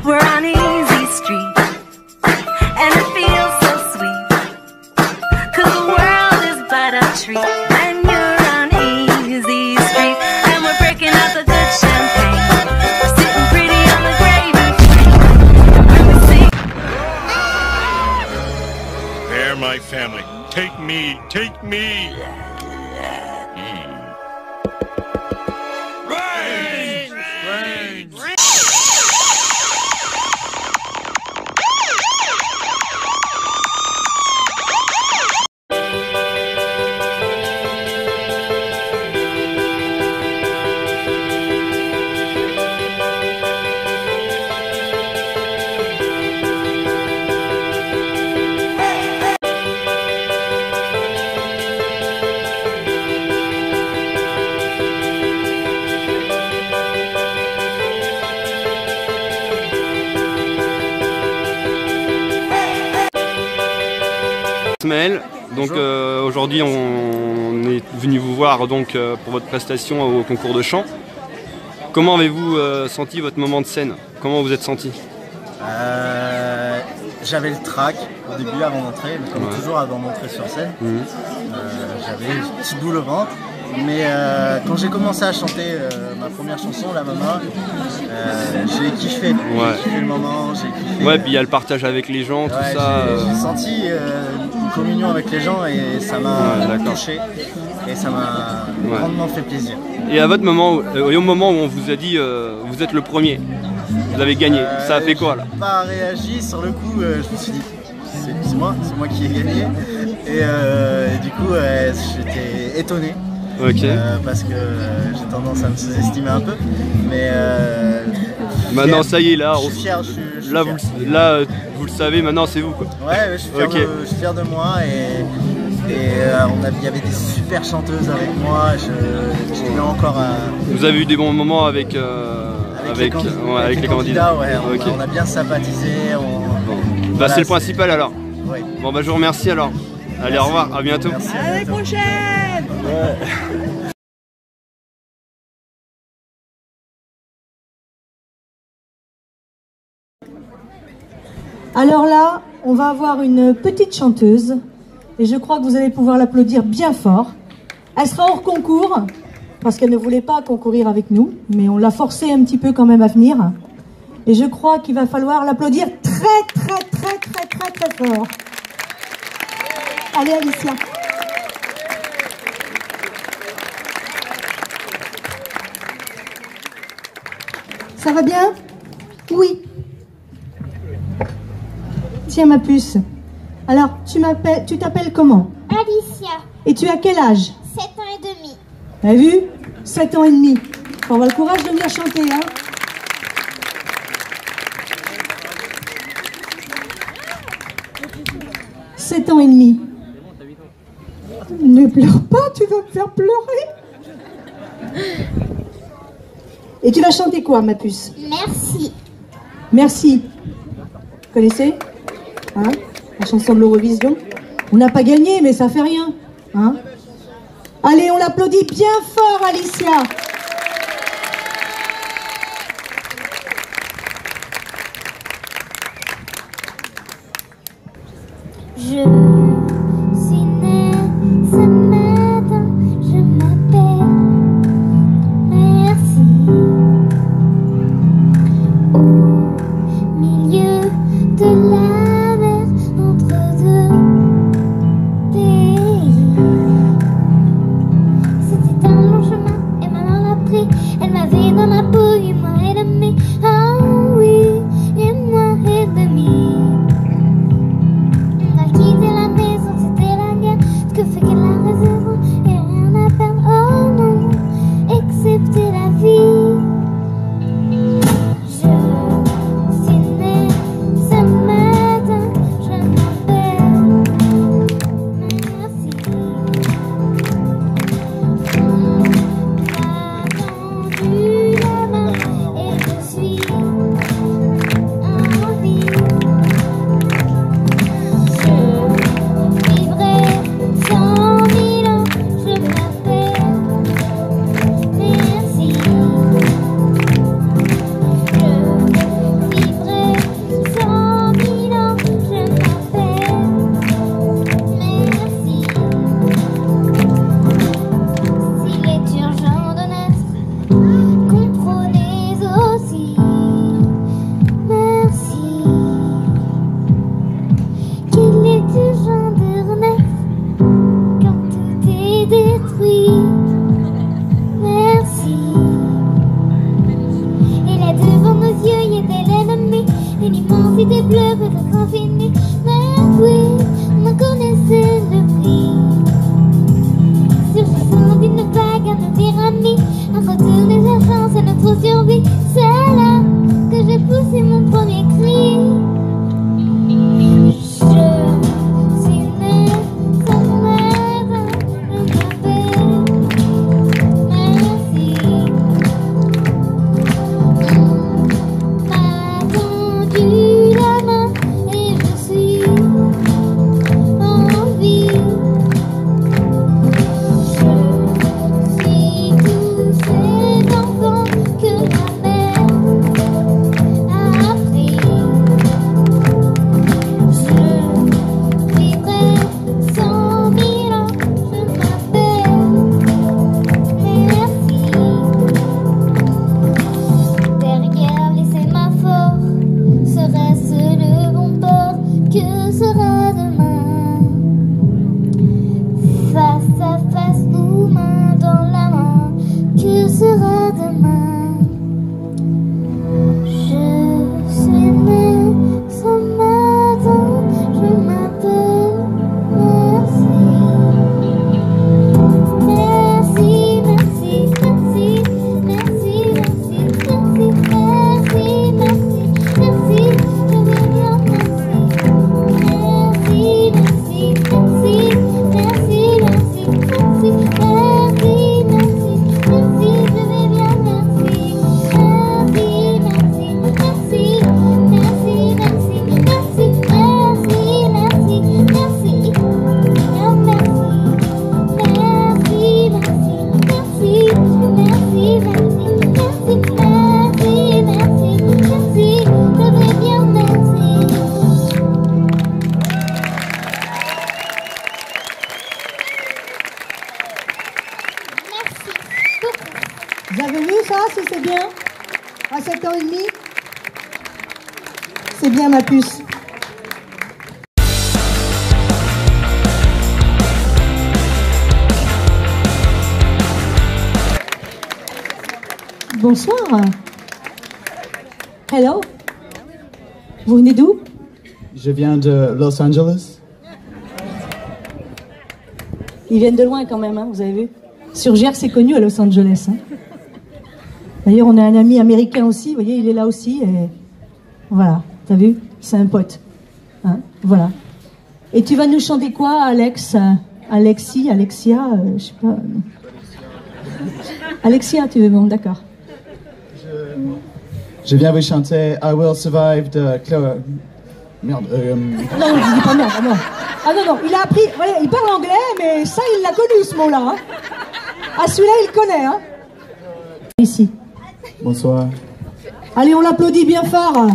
We're on Easy Street, and it feels so sweet, 'cause the world is but a treat when you're on Easy Street. And we're breaking out the good champagne, we're sitting pretty on the gravy train, and we sing. They're my family. Take me, take me. Ismaël, donc aujourd'hui on est venu vous voir donc pour votre prestation au concours de chant. Comment avez-vous senti votre moment de scène? Comment vous êtes senti? J'avais le trac au début avant d'entrer, comme toujours avant d'entrer sur scène. J'avais une petite boule au ventre. Mais quand j'ai commencé à chanter ma première chanson, La Mama, j'ai kiffé. J'ai kiffé le moment, j'ai kiffé. Ouais, puis il y a le partage avec les gens, tout ça. J'ai senti une communion avec les gens et ça m'a touché. Et ça m'a grandement fait plaisir. Et à votre moment, au moment où on vous a dit vous êtes le premier, vous avez gagné, ça a fait quoi là? J'ai pas réagi, sur le coup, je me suis dit c'est moi qui ai gagné. Et du coup, j'étais étonné. Parce que j'ai tendance à me sous-estimer un peu, mais maintenant ça y est, là, je suis fier, là vous le savez, maintenant c'est vous quoi. Ouais, je suis fier de moi et il y avait des super chanteuses avec moi, j'ai eu encore Vous avez eu des bons moments avec les candidats. On a bien sympathisé. Bah, c'est le principal alors. Bon bah je vous remercie alors. Allez, merci. Au revoir, à bientôt. Merci, à l'année prochaine. Alors là, on va avoir une petite chanteuse et je crois que vous allez pouvoir l'applaudir bien fort. Elle sera hors concours parce qu'elle ne voulait pas concourir avec nous, mais on l'a forcée un petit peu quand même à venir. Et je crois qu'il va falloir l'applaudir très fort. Allez Alicia. Ça va bien? Oui. Tiens ma puce. Alors, tu t'appelles comment? Alicia. Et tu as quel âge? 7 ans et demi. T'as vu? 7 ans et demi. Faut avoir le courage de venir chanter, hein? « 7 ans et demi. Ne pleure pas, tu vas me faire pleurer. Et tu vas chanter quoi, ma puce? Merci. Merci. Vous connaissez hein? La chanson de l'Eurovision. On n'a pas gagné, mais ça fait rien. Hein? Allez, on l'applaudit bien fort, Alicia. Je suis née ce matin, je m'appelle Merci. Au milieu de la mer, entre deux pays. C'était un long chemin et maman l'a pris. Elle m'avait dans la peau 8 mois et demi. Ah oui, 8 mois et demi. Quitter la maison, c'était la guerre. Ce que fait qu'elle a raison et rien à perdre. Oh non, excepté la vie. Je suis née ce matin, je m'appelle Merci. On m'a tendu la main. sera fini. Mais oui, on connaissait le prix. Surgissant d'une vague, un navire ami, à retourner sa chance à notre survie. C'est là que j'ai poussé mon premier cri. Je suis née sans maison, je m'appelle merci. On m'a tendu la main et je suis en vie. Je suis tous ces enfants que ma mère a appris. Je vivrai 100 000 ans, je m'appelle merci. Derrière les sémaphores, serait-ce le bon port? Que sera demain? Face à face ou main dans la main, que sera demain? Je suis née ce matin, je m'appelle merci. Merci, merci, merci, merci, merci, merci, merci, merci, merci, je vais bien, merci. Merci, merci, merci, merci, merci, merci, merci, merci, merci, je vais bien, merci. Merci, merci, merci, merci, merci, merci, merci, merci, merci, bien, merci, merci, merci, merci, merci, merci, merci, merci, merci, je vais bien, merci. Merci beaucoup. Vous avez vu ça, si c'est bien? À 7h30? C'est bien, ma puce. Bonsoir. Hello. Vous venez d'où? Je viens de Los Angeles. Ils viennent de loin quand même, hein, vous avez vu. Surgère, c'est connu à Los Angeles. Hein. D'ailleurs, on a un ami américain aussi, vous voyez, il est là aussi. Et voilà, t'as vu? C'est un pote. Hein, voilà. Et tu vas nous chanter quoi, Alex? Alexia, je sais pas. Alexia, tu veux, bon, d'accord. Je viens vous chanter I Will Survive de Chloé. Merde. Non, je dis pas merde, non. Ah non, non, il a appris, ouais, il parle anglais, mais ça, il l'a connu, ce mot-là. Hein. Ah, celui-là, il le connaît. Hein. Ici. Bonsoir. Allez, on l'applaudit bien fort.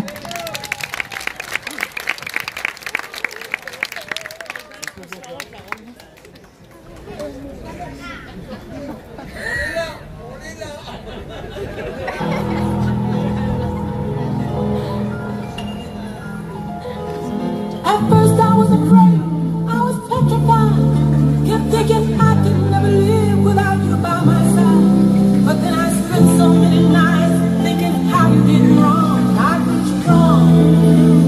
At first I was afraid, I was petrified. Kept thinking I could never live without you by my side. But then I spent so many nights thinking how you did wrong. I grew strong,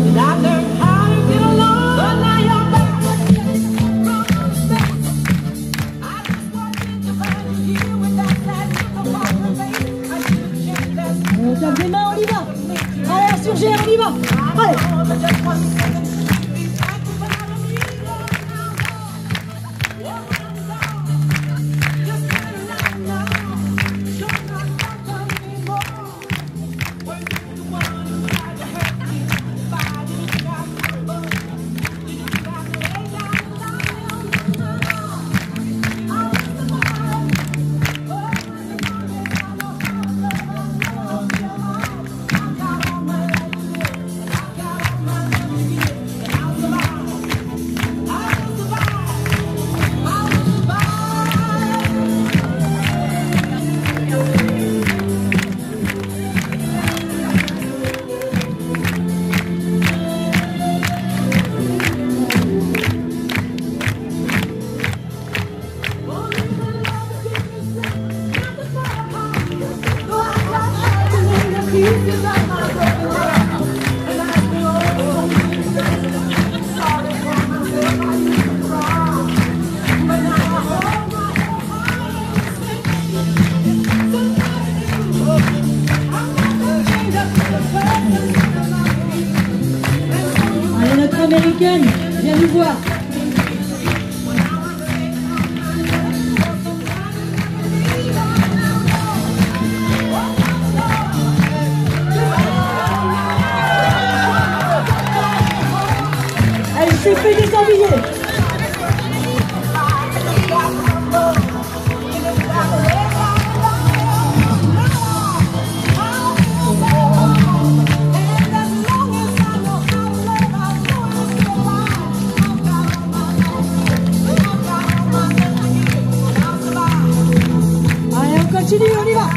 and I learned how to get along. But now you're back, wrong mistakes. I just wanted to find you here with that sad look upon your face. I should have checked that. Tape les mains, on y va. Allez, Surgère, on y va. Allez. Just one second. Yeah. jeunes, viens nous voir. Elle s'est fait déshabiller. Allez, on continue, on y va.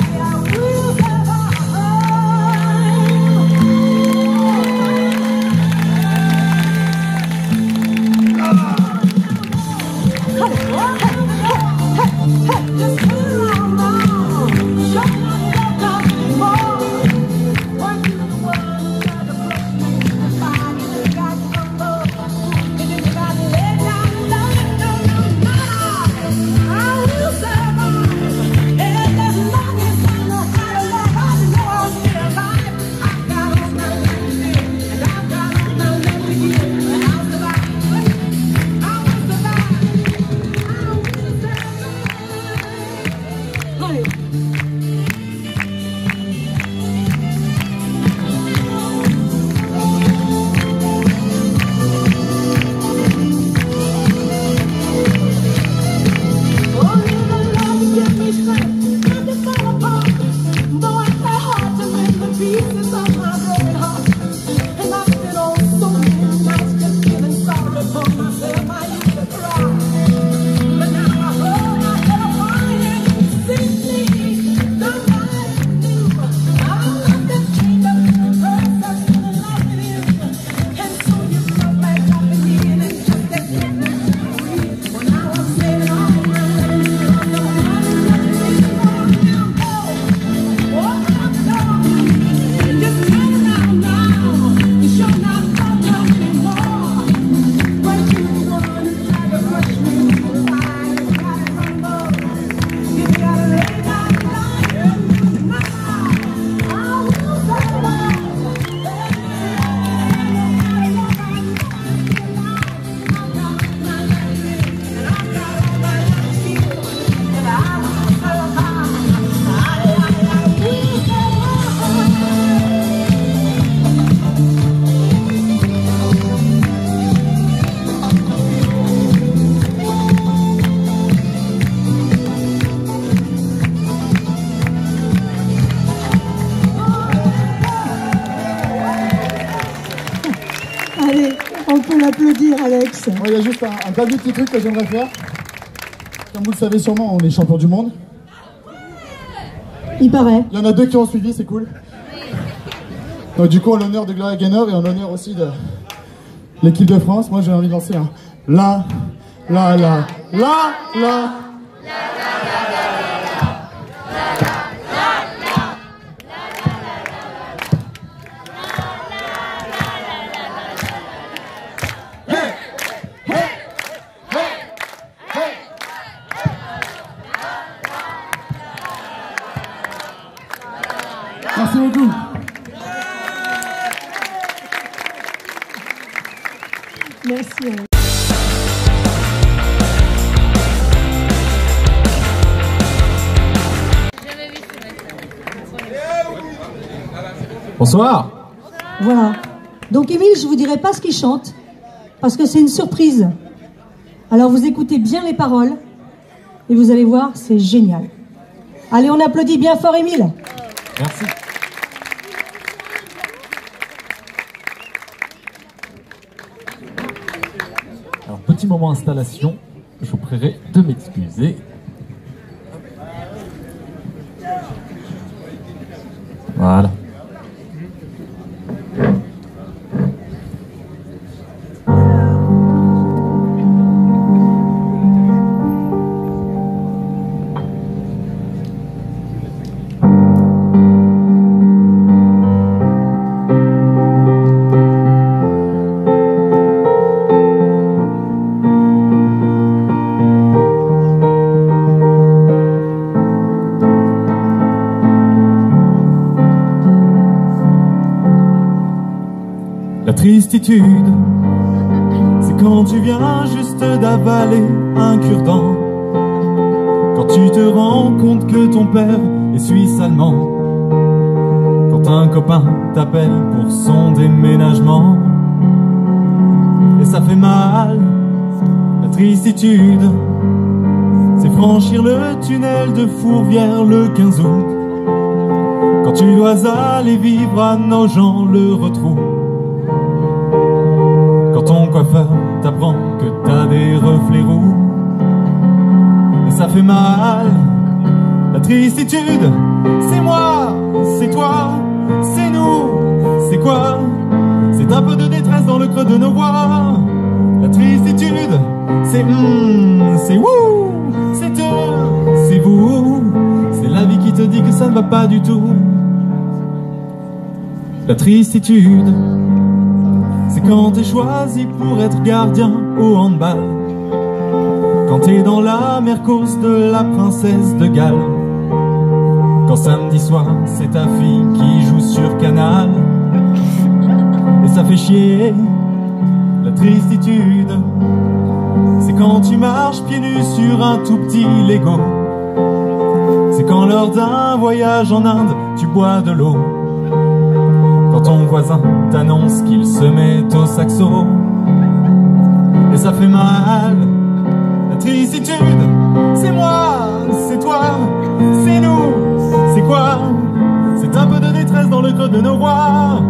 Allez, on peut l'applaudir, Alex. Il y a juste un dernier petit truc que j'aimerais faire. Comme vous le savez sûrement, on est champion du monde. Il paraît. Il y en a 2 qui ont suivi, c'est cool. Donc du coup, en l'honneur de Gloria Gaynor et en l'honneur aussi de l'équipe de France, moi j'ai envie de lancer un la, la, la, la, la. Merci beaucoup. Merci, Alex. Bonsoir. Voilà. Donc, Émile, je vous dirai pas ce qu'il chante, parce que c'est une surprise. Alors, vous écoutez bien les paroles, et vous allez voir, c'est génial. Allez, on applaudit bien fort, Émile. Merci. Alors, petit moment installation, je vous prierai de m'excuser. Voilà. La tristitude C'est quand tu viens juste d'avaler un cure-dent, quand tu te rends compte que ton père est suisse-allemand, quand un copain t'appelle pour son déménagement. Et ça fait mal, la tristitude, c'est franchir le tunnel de Fourvière le 15 août, quand tu dois aller vivre à Nogent le Retrou, quand ton coiffeur t'apprend que t'as des reflets roux. Et ça fait mal, la tristitude, c'est moi, c'est toi, c'est nous, c'est quoi? C'est un peu de détresse dans le creux de nos voix. La tristitude, c'est wouh, c'est eux, c'est vous. C'est la vie qui te dit que ça ne va pas du tout. La tristitude, c'est quand t'es choisi pour être gardien au handball, quand t'es dans la mercose de la princesse de Galles, quand samedi soir c'est ta fille qui joue sur Canal. Et ça fait chier, la tristitude, c'est quand tu marches pieds nus sur un tout petit Lego, c'est quand lors d'un voyage en Inde tu bois de l'eau, quand ton voisin t'annonce qu'il se met au saxo. Et ça fait mal, la tristitude, c'est moi, c'est toi, c'est nous, c'est quoi? C'est un peu de détresse dans le creux de nos voix.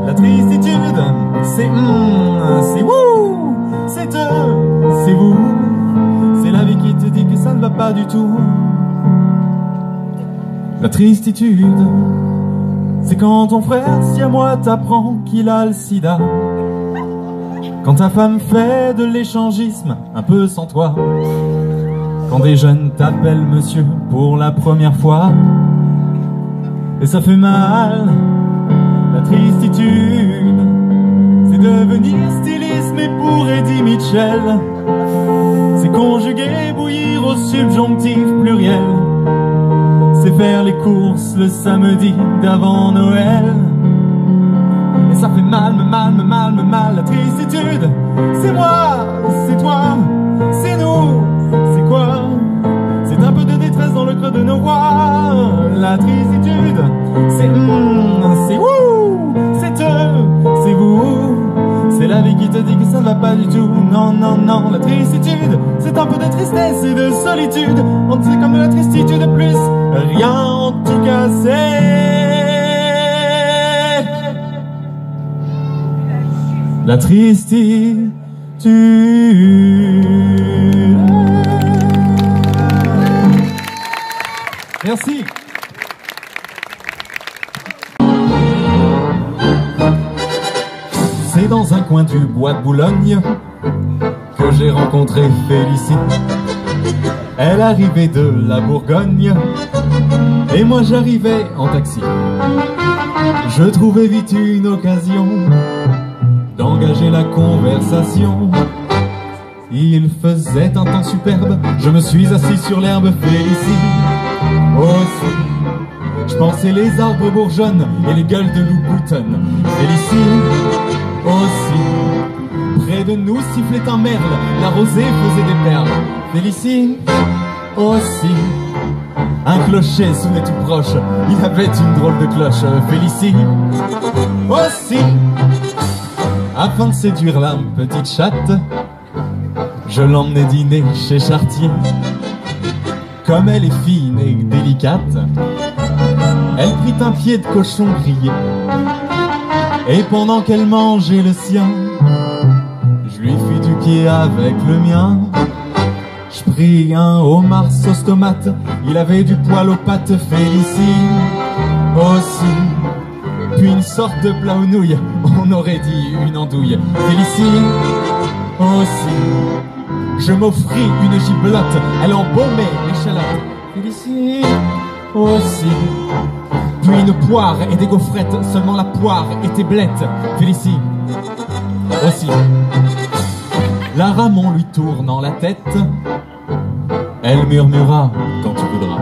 La tristitude, c'est wouh, c'est eux, c'est vous. C'est la vie qui te dit que ça ne va pas du tout. La tristitude, c'est quand ton frère siamois t'apprend qu'il a le sida, quand ta femme fait de l'échangisme un peu sans toi, quand des jeunes t'appellent monsieur pour la première fois. Et ça fait mal, la tristitude, c'est devenir styliste mais pour Eddie Mitchell, c'est conjuguer bouillir au subjonctif pluriel, c'est faire les courses le samedi d'avant Noël. Et ça fait mal, la tristitude, c'est moi, c'est toi, c'est nous, c'est quoi? C'est un peu de détresse dans le creux de nos voix. La tristitude, c'est wouh, c'est eux, c'est vous. C'est la vie qui te dit que ça ne va pas du tout. Non, non, non, la tristitude, c'est un peu de tristesse et de solitude. On sait comme de la tristitude plus rien, en tout cas c'est la tristitude. Merci. C'est dans un coin du bois de Boulogne que j'ai rencontré Félicie. Elle arrivait de la Bourgogne et moi j'arrivais en taxi. Je trouvais vite une occasion d'engager la conversation. Il faisait un temps superbe, je me suis assis sur l'herbe. Félicie aussi, je pensais les arbres bourgeonnent et les gueules de loup boutonnent. Félicie aussi, près de nous sifflait un merle, la rosée faisait des perles. Félicie aussi, un clocher sonnait tout proche, il avait une drôle de cloche. Félicie aussi, afin de séduire la petite chatte, je l'emmenais dîner chez Chartier. Comme elle est fine et délicate, elle prit un pied de cochon grillé, et pendant qu'elle mangeait le sien, je lui fis du pied avec le mien. Je pris un homard sauce tomate, il avait du poil aux pattes. Félicie aussi, puis une sorte de plat aux nouilles, on aurait dit une andouille. Félicie aussi, je m'offris une giblotte, elle embaumait l'échalote. Félicie aussi, puis une poire et des gaufrettes, seulement la poire était blette. Félicie aussi, la Ramon lui tournant la tête, elle murmura quand tu voudras.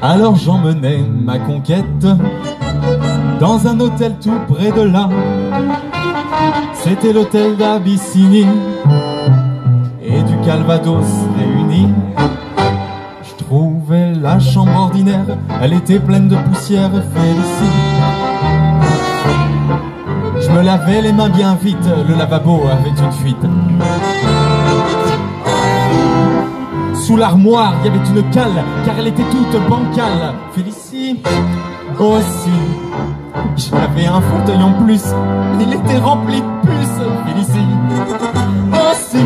Alors j'emmenai ma conquête dans un hôtel tout près de là. C'était l'hôtel d'Abyssinie et du Calvados réunis. Je trouvais la chambre ordinaire, elle était pleine de poussière, Félicie. Je me lavais les mains bien vite, le lavabo avait une fuite. Sous l'armoire, il y avait une cale, car elle était toute bancale. Félicie aussi. J'avais un fauteuil en plus, il était rempli de puces. Félicie aussi.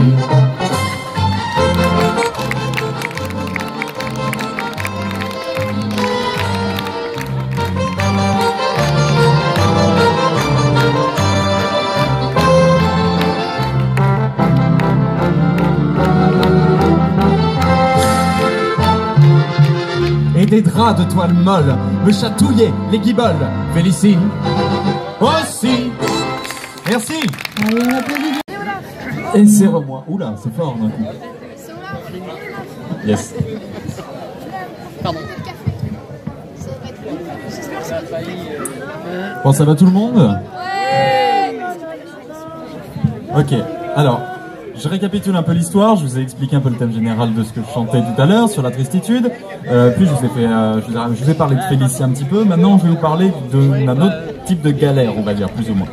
Des draps de toile molle me chatouillaient les guiboles. Félicie aussi. Merci. Et serre-moi. Oula, c'est fort d'un coup. Yes. Pardon. Bon, ça va tout le monde? Ok, alors je récapitule un peu l'histoire, je vous ai expliqué un peu le thème général de ce que je chantais tout à l'heure sur la tristitude, puis je vous ai parlé de Félicie un petit peu, maintenant je vais vous parler d'un autre type de galère, on va dire, plus ou moins.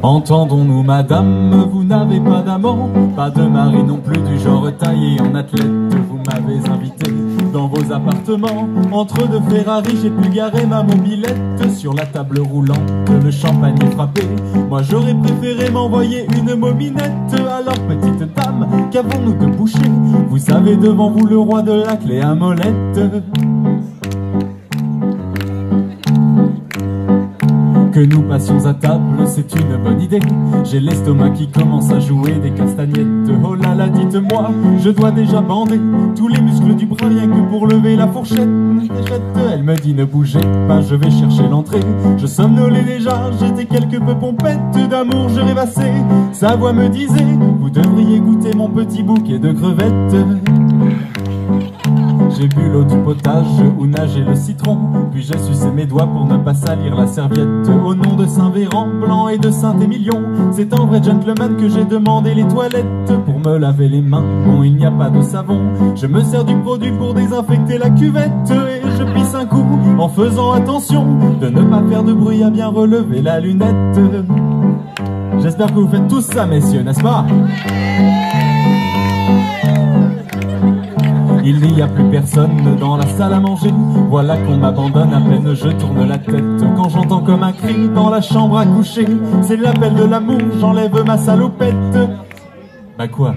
Entendons-nous madame, vous n'avez pas d'amant, pas de mari non plus du genre taillé en athlète, vous m'avez invité dans vos appartements, entre deux Ferrari j'ai pu garer ma mobilette, sur la table roulante le champagne est frappé, moi j'aurais préféré m'envoyer une mominette, alors petite dame, qu'avons-nous de boucher, vous savez devant vous le roi de la clé à molette. Que nous passions à table, c'est une bonne idée. J'ai l'estomac qui commence à jouer des castagnettes. Oh là là, dites-moi, je dois déjà bander tous les muscles du bras rien que pour lever la fourchette. Elle me dit ne bougez pas, je vais chercher l'entrée. Je somnolais déjà, j'étais quelque peu pompette. D'amour je rêvassais, sa voix me disait vous devriez goûter mon petit bouquet de crevettes. J'ai bu l'eau du potage où nageait le citron, puis j'ai sucé mes doigts pour ne pas salir la serviette. Au nom de Saint-Véran, Blanc et de Saint-Émilion, c'est un vrai gentleman que j'ai demandé les toilettes pour me laver les mains. Bon, il n'y a pas de savon, je me sers du produit pour désinfecter la cuvette et je pisse un coup en faisant attention de ne pas faire de bruit à bien relever la lunette. J'espère que vous faites tous ça, messieurs, n'est-ce pas? Il n'y a plus personne dans la salle à manger, voilà qu'on m'abandonne à peine je tourne la tête. Quand j'entends comme un cri dans la chambre à coucher, c'est l'appel de l'amour, j'enlève ma salopette. Bah quoi?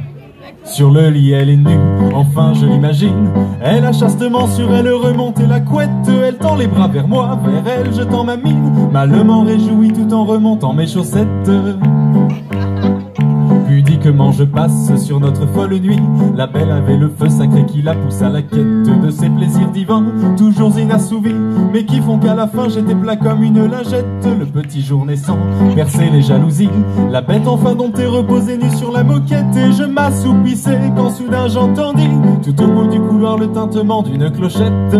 Sur le lit elle est nue, enfin je l'imagine. Elle a chastement sur elle remonté la couette. Elle tend les bras vers moi, vers elle je tends ma mine, malement réjoui tout en remontant mes chaussettes. Pudiquement je passe sur notre folle nuit, la belle avait le feu sacré qui la pousse à la quête de ses plaisirs divins, toujours inassouvis, mais qui font qu'à la fin j'étais plat comme une lingette. Le petit jour naissant perçait les jalousies, la bête enfin domptée reposait nue sur la moquette, et je m'assoupissais quand soudain j'entendis tout au bout du couloir le tintement d'une clochette.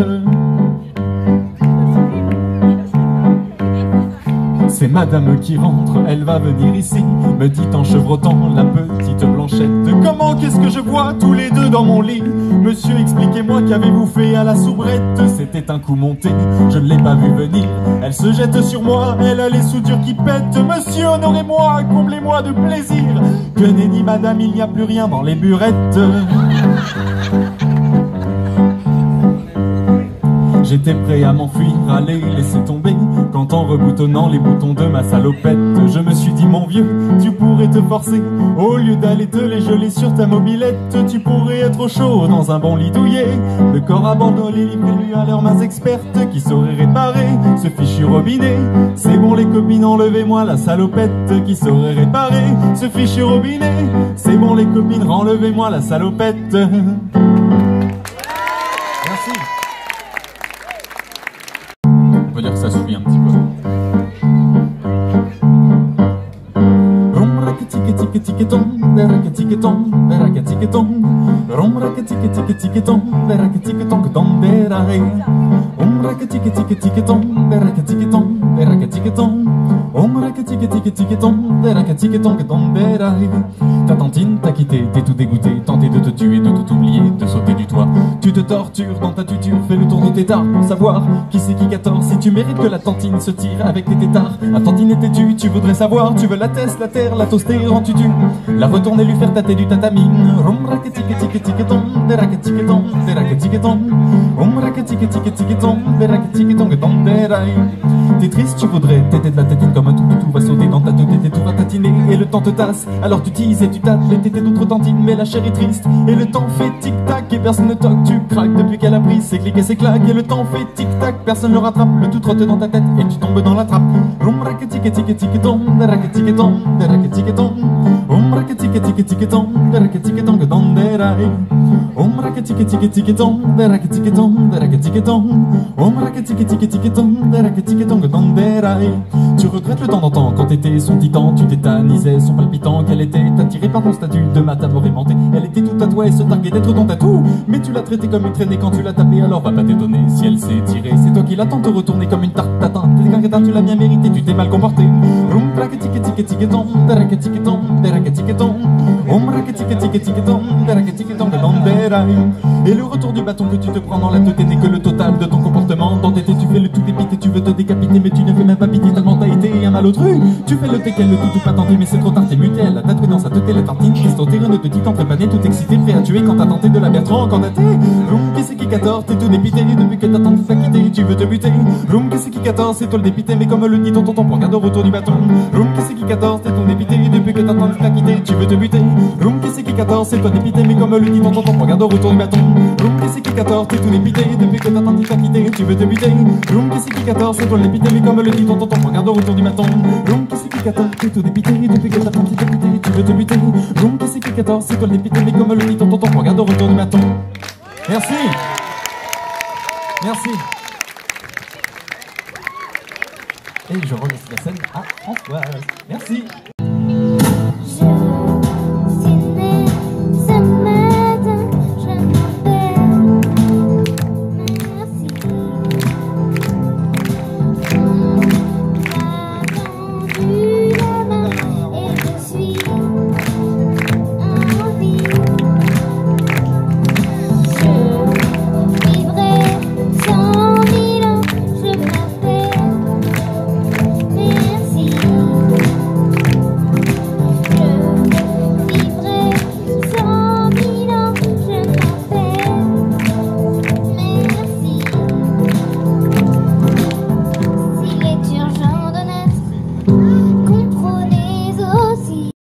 C'est madame qui rentre, elle va venir ici, me dit en chevrotant la petite Blanchette. Comment, qu'est-ce que je vois tous les deux dans mon lit? Monsieur, expliquez-moi, qu'avez-vous fait à la soubrette? C'était un coup monté, je ne l'ai pas vu venir. Elle se jette sur moi, elle a les soudures qui pètent. Monsieur, honorez-moi, comblez-moi de plaisir. Que nenni madame, il n'y a plus rien dans les burettes. J'étais prêt à m'enfuir, à les laisser tomber, quand en reboutonnant les boutons de ma salopette, je me suis dit mon vieux, tu pourrais te forcer, au lieu d'aller te les geler sur ta mobilette, tu pourrais être au chaud dans un bon lit douillet, le corps abandonné, livré-lui à leurs mains expertes, qui sauraient réparer ce fichu robinet. C'est bon les copines, enlevez-moi la salopette, qui saurait réparer ce fichu robinet. C'est bon les copines, renlevez-moi la salopette. Merci. On peut dire que ça suffit un petit peu. Omrakatiki-tiki-tiki-tom, berakatiki-tom, berakatiki-tom. Omrakatiki-tiki-tiki-tom, berakatiki-tom, berai. Ta tantine t'a quitté, t'es tout dégoûté, tenté de te tuer, de tout oublier, de sauter du toit. Tu te tortures dans ta tuture, fais le tour de tes dards pour savoir qui c'est qui 14. Si tu mérites que la tantine se tire avec tes tétards. La tantine est têtue, tu voudrais savoir, tu veux la teste, la terre, la toaster en tutu. La retourner lui faire tâter du tatamine. Omrakatiki-tiki-tiki-tom, berakatiki-tom, berakatiki-tom. Omrakatiki-tiki-tiki-tom, berakatiki-tom, berai. T'es triste, tu voudrais t'aider de la tétine comme un tout va sauter dans ta tête et tout va tatiner et le temps te tasse. Alors tu teases et tu tâtes les tétés d'autres tantines, mais la chair est triste et le temps fait tic-tac et personne ne toque. Tu craques depuis qu'elle a pris ses clics et ses claques et le temps fait tic-tac, personne ne le rattrape. Le tout trotte dans ta tête et tu tombes dans la trappe. Omrakatiki-tiki-tiki-tom, berakatiki-tom, berakatiki-tom. Omrakatiki-tiki-tiki-tom, berakatiki-tom, berai. Omrakatiki-tiki-tiki-tom, berakatiki-tom, berakatiki-tom. Omrakatiki-tiki-tiki-tom, berakatiki-tom, berai. Tu regrettes le temps d'antan quand t'étais son titan. Tu tétanisais son palpitant qu'elle était attirée par ton statut de matador aimanté. Elle était toute à toi et se targuait d'être ton tatou. Mais tu l'as traitée comme une traînée quand tu l'as tapée. Alors va pas t'étonner si elle s'est tirée. C'est toi qui l'attends te retourner comme une tarte tatin. T'es cacatin, tu l'as bien mérité, tu t'es mal comporté. Omrakatiki-tiki-tiki-tom, berakatiki-tom, berakatiki-tom. Omrakatiki-tiki-tiki-tom, berakatiki-tom, berai. Et le retour du bâton que tu te prends dans la tête n'est que le total de ton comportement. Dans tes têtes tu fais le tout dépité, tu veux te décapiter mais tu ne fais même pas pitié tellement t'as été un malotru. Tu fais le teckel, le tout pas tenté mais c'est trop tard, t'es muté. Elle a tatoué dans sa tête la tartine, Christo terrain de titan prépané, tout excité, prêt à tuer quand t'as tenté de la Bertrand quand t'as été. Roum, qu'est-ce qui 14, t'es tout dépité depuis que t'as tenté de la quitter, tu veux te buter. Roum, qu'est-ce qui 14, c'est toi le dépité mais comme le dit ton tonton, prends garde au retour du bâton. Roum, qu'est-ce qui 14, t'es tout dépité depuis que t'as tenté de la quitter, tu veux te buter. Roum, qu'est-ce qui 14, c'est toi dépité mais comme le dit ton tonton, prends garde au retour du bâton. Roum, qu'est-ce qui 14, t'es tout dépité depuis que t'as tenté de la quitter, tu veux te buter. Roum, qu'est-ce qui 14, c'est toi le dépité mais comme le dit ton tonton, prends garde au retour du bâton. Roum, qu'est-ce qui 14, t'es tout dépité depuis que t'as tenté de la quitter, tu veux te buter. Roum, qu'est-ce qui 14, c'est toi le dépité mais comme le dit ton tonton, prends garde au retour du bâton. Merci. Merci. Et je remercie la scène à Françoise. Merci.